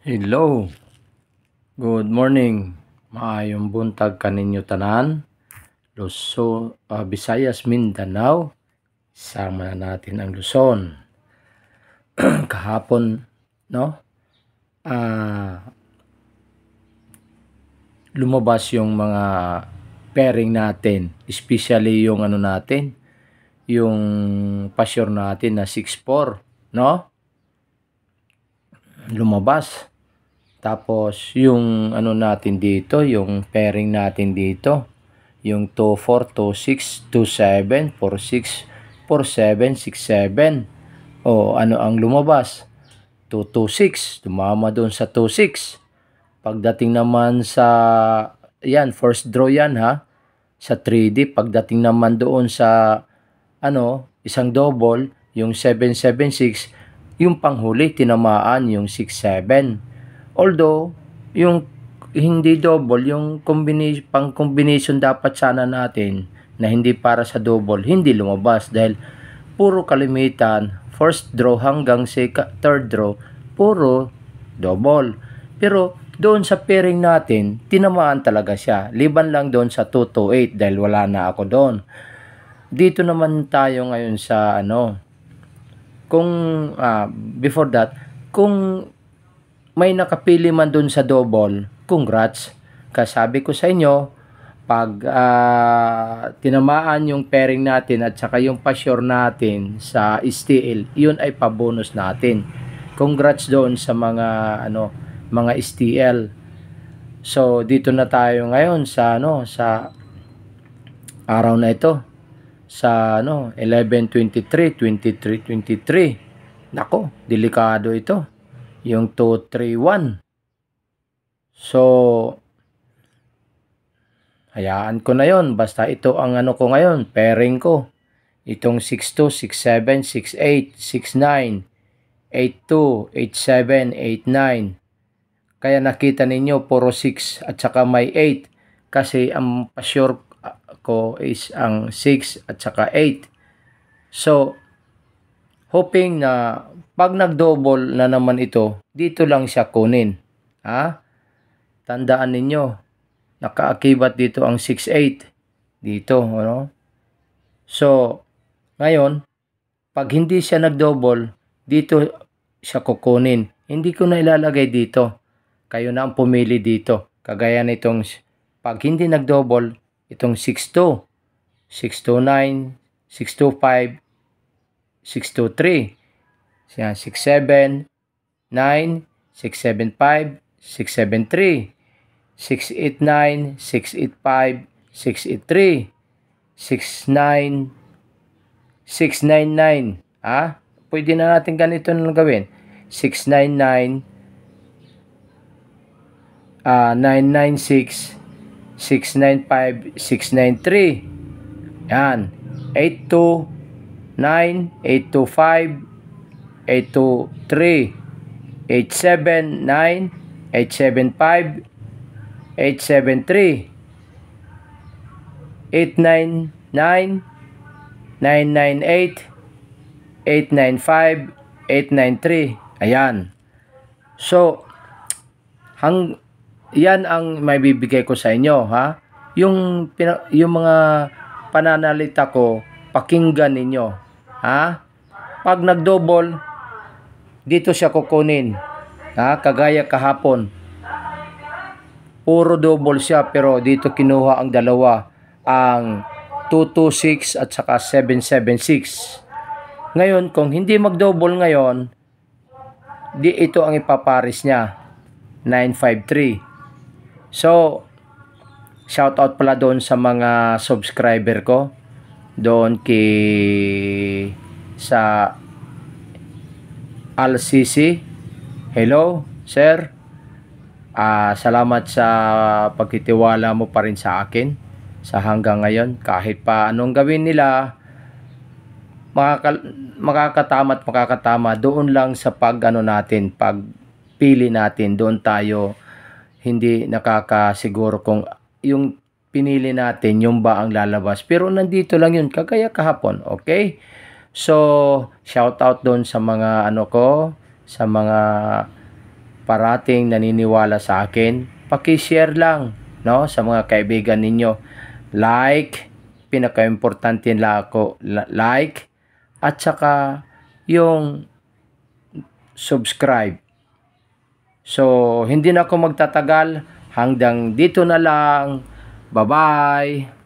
Hello, good morning. Maayong buntag kaninyo tanan. Visayas, Mindanao. Sama na natin ang Luzon. Kahapon, no? Lumabas yung mga pairing natin, especially yung yung pasyor natin na 6-4, no? Lumabas. Tapos yung natin dito, yung pairing natin dito, yung 2-4, 2-6, 2-7, 4-6, 4-7, 6-7. O ano ang lumabas? 2-2-6. Tumama doon sa 2-6. Pagdating naman sa, yan, first draw yan ha, sa 3D. Pagdating naman doon sa, isang double, yung 7-7-6, yung panghuli, tinamaan yung 6-7. Although, yung hindi double, yung pang-combination dapat sana natin na hindi para sa double, hindi lumabas dahil puro kalimitan, first draw hanggang third draw, puro double. Pero doon sa pairing natin, tinamaan talaga siya. Liban lang doon sa 2-8 dahil wala na ako doon. Dito naman tayo ngayon sa kung before that, kung may nakapili man dun sa double, congrats. Kasabi ko sa inyo, pag tinamaan yung pairing natin at saka yung pasyor natin sa STL, yun ay pabonus natin. Congrats doon sa mga STL. So dito na tayo ngayon sa sa araw na ito. Sa 11:23, 23:23. Nako, delikado ito. Yung 2-3-1. So, hayaan ko na yon. Basta ito ang ko ngayon, pairing ko. Itong 6-2, 6-7, 6-8, 6-9, 8-2, 8-7, 8-9. Kaya nakita ninyo, puro 6 at saka may 8. Kasi ang pasure ko is ang 6 at saka 8. So, hoping na pag nag-double na naman ito, dito lang siya kunin. Ha? Tandaan ninyo, nakaakibat dito ang 6-8. Dito, So, ngayon, pag hindi siya nag-double, dito siya kukunin. Hindi ko na ilalagay dito. Kayo na ang pumili dito. Kagaya nitong, pag hindi nag-double, itong 6-2, 6-2-9, 6-2-5, 6-2-3. 6-7, 9, 6-7-5, 6-7-3, 6-8-9, 6-8-5, 6-8-3, 6-9, 6-9-9. Pwede na natin ganito na gawin. 6-9-9, 9-9-6, 6-9-5, 6-9-3. Yan. 8-2-9, 8-2-5, 8-2-3, 8-7-9, 8-7-5, 8-7-3, 8-9-9, 9-9-8, 8-9-5, 8-9-3. Ayan. So, yan ang may bibigay ko sa inyo, ha? Yung mga pananalita ko, pakinggan ninyo, ha? Pag nag-double, dito siya kukunin. Kagaya kahapon. Puro double siya pero dito kinuha ang dalawa. Ang 2-2-6 at saka 7-7-6. Ngayon, kung hindi mag-double ngayon, ito ang ipaparis niya. 9-5-3. So, shout out pala doon sa mga subscriber ko. Doon sa LCC. Hello, sir. Salamat sa pagtitiwala mo pa rin sa akin sa hanggang ngayon. Kahit pa anong gawin nila, makakatama doon lang sa pagpili natin. Doon tayo hindi nakakasiguro kung yung pinili natin yung ba ang lalabas. Pero nandito lang yun, kagaya kahapon. Okay? So, shout out doon sa mga sa mga parating naniniwala sa akin, paki-share lang, no, sa mga kaibigan ninyo. Like, pinaka-importante nila ako, like, at saka yung subscribe. So, hindi na ako magtatagal, hanggang dito na lang. Bye-bye!